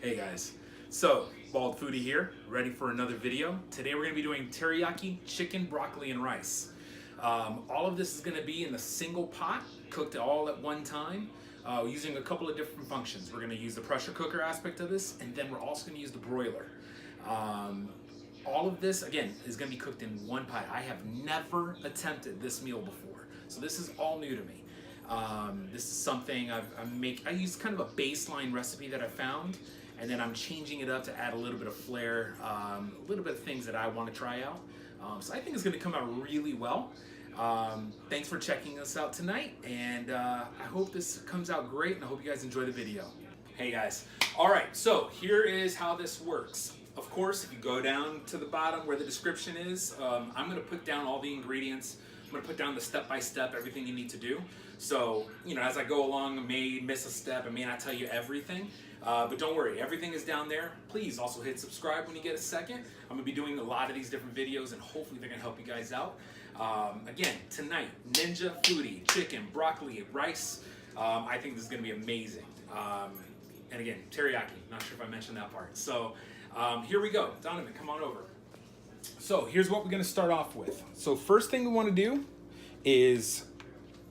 Hey guys, so Bald Foodi here, ready for another video. Today we're going to be doing teriyaki chicken, broccoli, and rice. All of this is going to be in a single pot, cooked all at one time, using a couple of different functions. We're going to use the pressure cooker aspect of this, and then we're also going to use the broiler. All of this, again, is going to be cooked in one pot. I have never attempted this meal before, so this is all new to me. This is something I use kind of a baseline recipe that I found, and then I'm changing it up to add a little bit of flair, a little bit of things that I want to try out. So I think it's going to come out really well. Thanks for checking us out tonight, and I hope this comes out great, and I hope you guys enjoy the video. Hey guys, all right, so here is how this works. Of course, if you go down to the bottom where the description is, I'm going to put down all the ingredients. I'm going to put down the step-by-step, everything you need to do. So, you know, as I go along, I may miss a step, I may not tell you everything, but don't worry, everything is down there. Please also hit subscribe when you get a second. I'm going to be doing a lot of these different videos, and hopefully they're going to help you guys out. Again, tonight, Ninja Foodi, chicken, broccoli, rice. I think this is going to be amazing. And again, teriyaki, not sure if I mentioned that part. So here we go. Donovan, come on over. So here's what we're going to start off with. So first thing we want to do is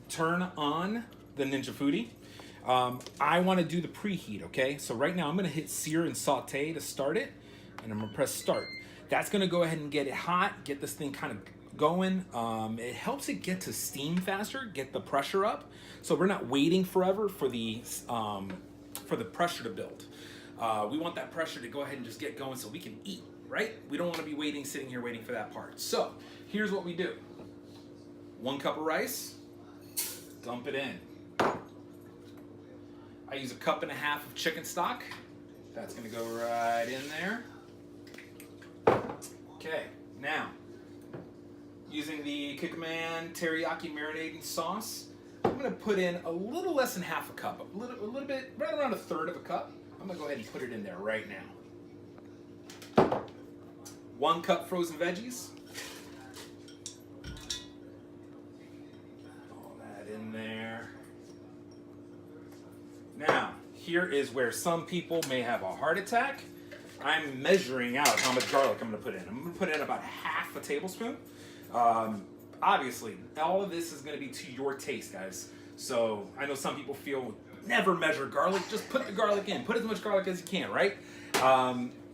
turn on the Ninja Foodi. I want to do the preheat, okay? So right now I'm going to hit sear and saute to start it, and I'm going to press start. That's going to go ahead and get it hot, get this thing kind of going. It helps it get to steam faster, get the pressure up, so we're not waiting forever for the pressure to build. We want that pressure to go ahead and just get going so we can eat, right? We don't want to be sitting here waiting for that part. So here's what we do. 1 cup of rice, dump it in. I use 1.5 cups of chicken stock. That's gonna go right in there. Okay, now, using the Kikkoman teriyaki marinating sauce, I'm gonna put in a little less than 1/2 cup, a little bit, right around 1/3 cup. I'm gonna go ahead and put it in there right now. 1 cup frozen veggies. All that in there. Now, here is where some people may have a heart attack. I'm measuring out how much garlic I'm gonna put in. I'm gonna put in about 1/2 tablespoon. Obviously, all of this is gonna be to your taste, guys. So I know some people feel never measure garlic, just put the garlic in. Put as much garlic as you can, right?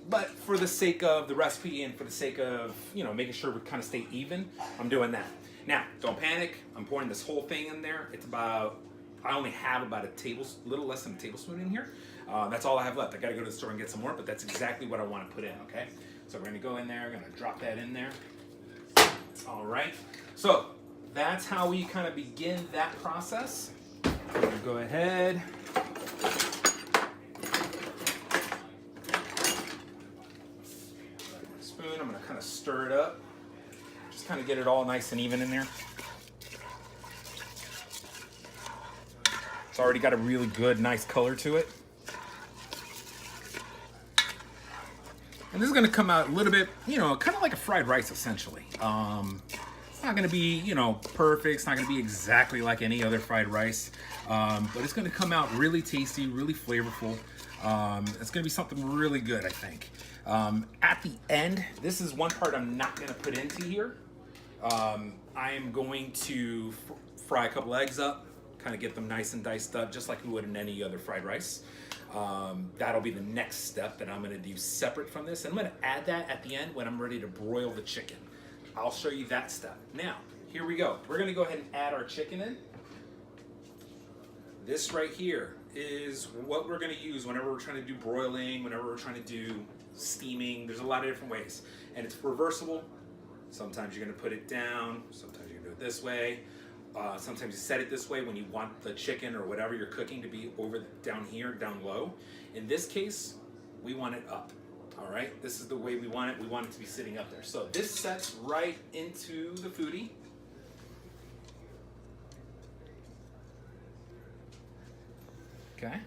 But for the sake of the recipe and for the sake of, you know, making sure we kind of stay even, I'm doing that. Now, don't panic. I'm pouring this whole thing in there. It's about, I only have about little less than a tablespoon in here. That's all I have left. I gotta go to the store and get some more, but that's exactly what I wanna put in, okay? So we're gonna go in there, gonna drop that in there. All right, so that's how we kind of begin that process. I'm gonna go ahead. Spoon, I'm gonna kind of stir it up. Just kind of get it all nice and even in there. It's already got a really good, nice color to it. And this is gonna come out a little bit, you know, kind of like a fried rice, essentially. It's not gonna be, you know, perfect. It's not gonna be exactly like any other fried rice, but it's gonna come out really tasty, really flavorful. It's gonna be something really good, I think. At the end, this is one part I'm not gonna put into here. I am going to fry a couple eggs up, kind of get them nice and diced up, just like we would in any other fried rice. That'll be the next step that I'm gonna do separate from this. And I'm gonna add that at the end when I'm ready to broil the chicken. I'll show you that step. Now, here we go. We're gonna go ahead and add our chicken in. This right here is what we're gonna use whenever we're trying to do broiling, whenever we're trying to do steaming. There's a lot of different ways. And it's reversible. Sometimes you're gonna put it down, sometimes you're gonna do it this way. Sometimes you set it this way when you want the chicken or whatever you're cooking to be down here, down low. In this case, we want it up. All right, this is the way we want it. We want it to be sitting up there. So this sets right into the Foodi. Okay.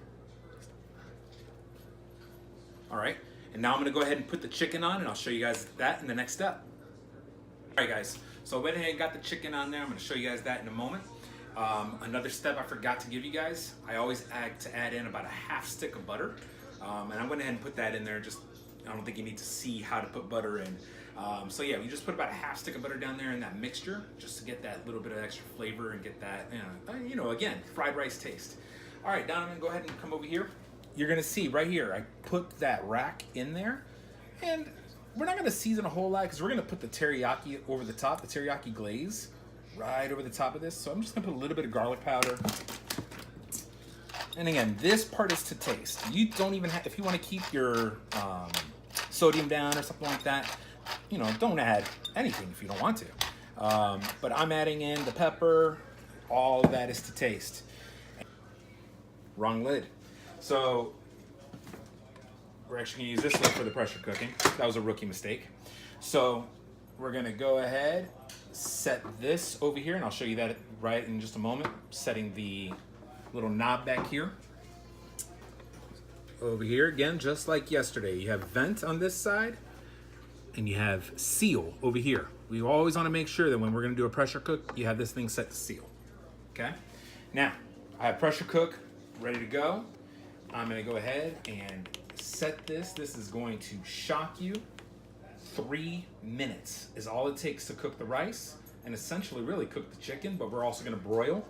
All right, and now I'm gonna go ahead and put the chicken on, and I'll show you guys that in the next step. All right, guys. So I went ahead and got the chicken on there. I'm gonna show you guys that in a moment. Another step I forgot to give you guys, I always add in about a 1/2 stick of butter. And I'm going ahead and put that in there. Just, I don't think you need to see how to put butter in. So yeah, you just put about a half stick of butter down there in that mixture, just to get that little bit of extra flavor and get that, you know, again, fried rice taste. All right, Donovan, go ahead and come over here. You're gonna see right here, I put that rack in there, and we're not gonna season a whole lot because we're gonna put the teriyaki over the top, the teriyaki glaze, right over the top of this. So I'm just gonna put a little bit of garlic powder. And again, this part is to taste. You don't even have, if you wanna keep your sodium down or something like that, you know, don't add anything if you don't want to. But I'm adding in the pepper. All that is to taste. Wrong lid. So we're actually gonna use this lid for the pressure cooking. That was a rookie mistake. So we're gonna go ahead, set this over here, and I'll show you that right in just a moment. Setting the little knob back here. Over here, again, just like yesterday, you have vent on this side, and you have seal over here. We always want to make sure that when we're going to do a pressure cook, you have this thing set to seal. Okay? Now, I have pressure cook ready to go. I'm going to go ahead and set this. This is going to shock you. 3 minutes is all it takes to cook the rice and essentially really cook the chicken, but we're also going to broil.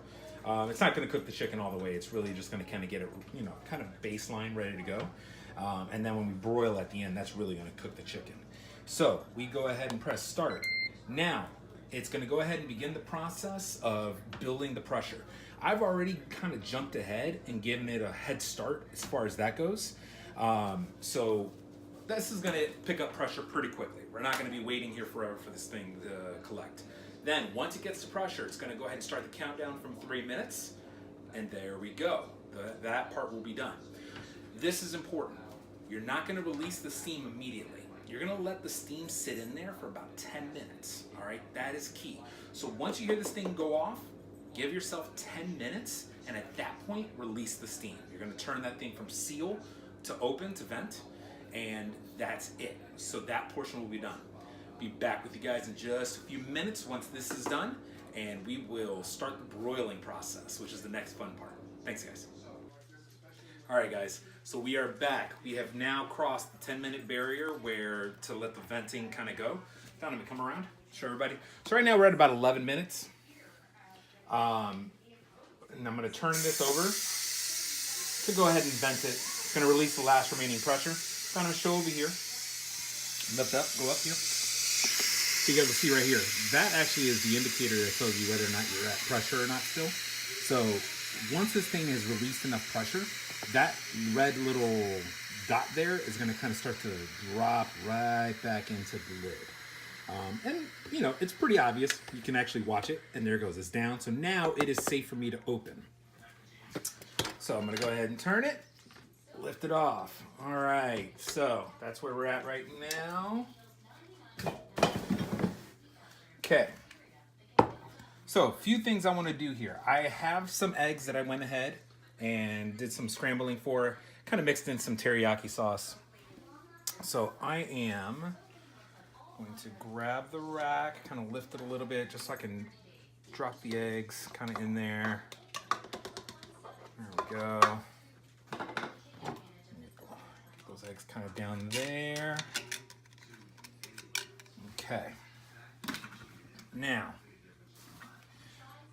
It's not going to cook the chicken all the way. It's really just going to kind of get it, you know, kind of baseline ready to go. And then when we broil at the end, that's really going to cook the chicken. So we go ahead and press start. Now it's going to go ahead and begin the process of building the pressure. I've already kind of jumped ahead and given it a head start as far as that goes. So this is going to pick up pressure pretty quickly. We're not going to be waiting here forever for this thing to collect. Then once it gets to pressure, it's going to go ahead and start the countdown from 3 minutes. And there we go. That part will be done. This is important. You're not going to release the steam immediately. You're gonna let the steam sit in there for about 10 minutes, all right? That is key. So once you hear this thing go off, give yourself 10 minutes, and at that point, release the steam. You're gonna turn that thing from seal to open to vent, and that's it. So that portion will be done. Be back with you guys in just a few minutes once this is done, and we will start the broiling process, which is the next fun part. Thanks, guys. All right, guys, so we are back. We have now crossed the 10-minute barrier where to let the venting kind of go. Donovan, come around, show everybody. So right now we're at about 11 minutes. And I'm gonna turn this over to go ahead and vent it. It's gonna release the last remaining pressure. Donovan, show over here. Lift up, go up here. So you guys will see right here. That actually is the indicator that tells you whether or not you're at pressure or not still. So once this thing has released enough pressure, that red little dot there is going to kind of start to drop right back into the lid. And, you know, it's pretty obvious. You can actually watch it, and there it goes. It's down. So now it is safe for me to open. So I'm going to go ahead and turn it, lift it off. All right, so that's where we're at right now. Okay. So a few things I want to do here. I have some eggs that I went ahead and did some scrambling for, kind of mixed in some teriyaki sauce. So I am going to grab the rack, kind of lift it a little bit just so I can drop the eggs kind of in there. There we go. Get those eggs kind of down there. Okay. Now,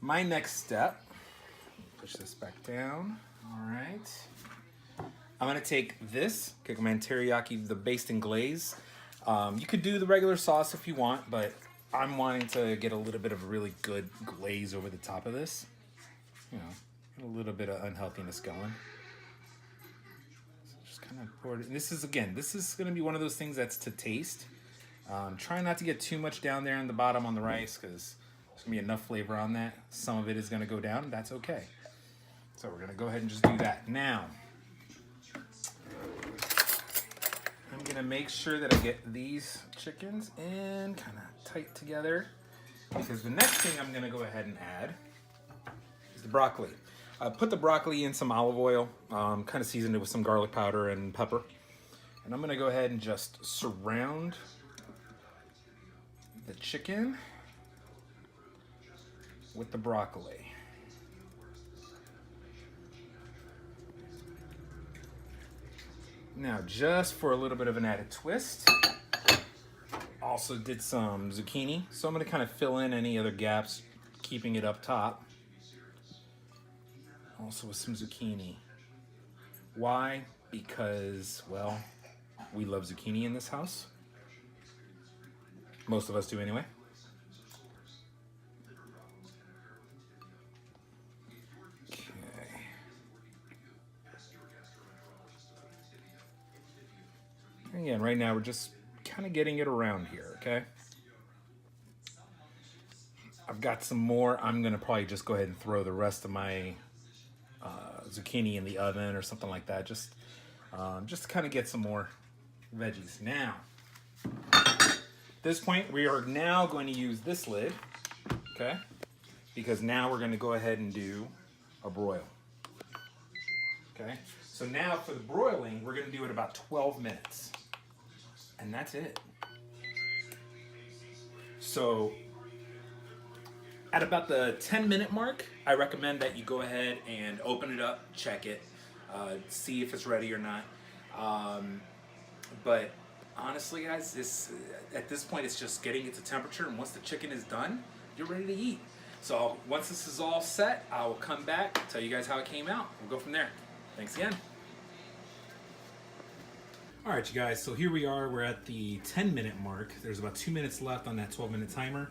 my next step, push this back down. All right. I'm gonna take this, Kikkoman teriyaki, the based in glaze. You could do the regular sauce if you want, but I'm wanting to get a little bit of a really good glaze over the top of this. You know, get a little bit of unhealthiness going. So just kind of pour it. And this is, again, this is gonna be one of those things that's to taste. Try not to get too much down there in the bottom on the rice because there's gonna be enough flavor on that. Some of it is gonna go down, and that's okay. So we're gonna go ahead and just do that. Now, I'm gonna make sure that I get these chickens in kind of tight together because the next thing I'm gonna go ahead and add is the broccoli. Put the broccoli in some olive oil, kind of seasoned it with some garlic powder and pepper. And I'm gonna go ahead and just surround the chicken with the broccoli. Now, just for a little bit of an added twist, also did some zucchini. So I'm gonna kind of fill in any other gaps, keeping it up top. Also with some zucchini. Why? Because, well, we love zucchini in this house. Most of us do anyway. Again, right now we're just kind of getting it around here, okay? I've got some more. I'm gonna probably just go ahead and throw the rest of my zucchini in the oven or something like that, just to kind of get some more veggies. Now, at this point, we are now going to use this lid, okay? Because now we're gonna go ahead and do a broil, okay? So now for the broiling, we're gonna do it about 12 minutes. And that's it. So at about the 10-minute mark, I recommend that you go ahead and open it up, check it, see if it's ready or not. But honestly, guys, at this point, it's just getting it to temperature, and once the chicken is done, you're ready to eat. So once this is all set, I will come back, tell you guys how it came out. We'll go from there. Thanks again. All right, you guys, so here we are. We're at the 10-minute mark. There's about 2 minutes left on that 12-minute timer.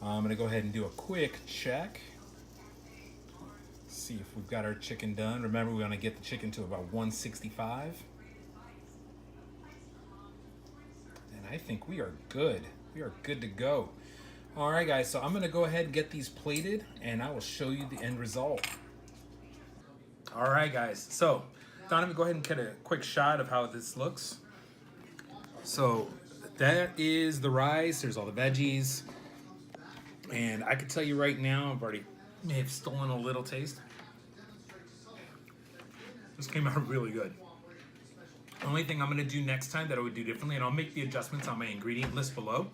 I'm gonna go ahead and do a quick check. See if we've got our chicken done. Remember, we wanna get the chicken to about 165. And I think we are good. We are good to go. All right, guys, so I'm gonna go ahead and get these plated, and I will show you the end result. All right, guys, so Donovan, go ahead and get a quick shot of how this looks. So that is the rice. There's all the veggies. And I can tell you right now, I've already may have stolen a little taste. This came out really good. The only thing I'm gonna do next time that I would do differently, and I'll make the adjustments on my ingredient list below.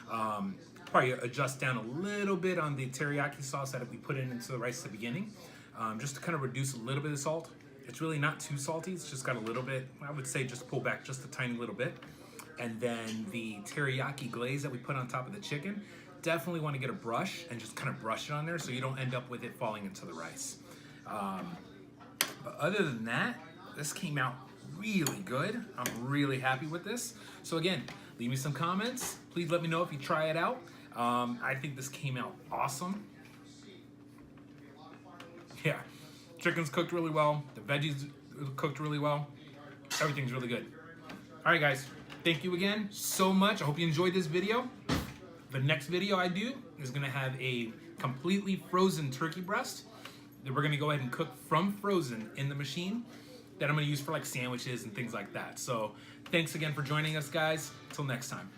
Probably adjust down a little bit on the teriyaki sauce that we put into the rice at the beginning, just to kind of reduce a little bit of salt. It's really not too salty. It's just got a little bit, I would say just pull back just a tiny little bit. And then the teriyaki glaze that we put on top of the chicken, definitely want to get a brush and just kind of brush it on there so you don't end up with it falling into the rice. But other than that, this came out really good. I'm really happy with this. So again, leave me some comments. Please let me know if you try it out. I think this came out awesome. Yeah. Chicken's cooked really well. The veggies cooked really well. Everything's really good. All right, guys. Thank you again so much. I hope you enjoyed this video. The next video I do is gonna have a completely frozen turkey breast that we're gonna go ahead and cook from frozen in the machine that I'm gonna use for like sandwiches and things like that. So thanks again for joining us, guys. Till next time.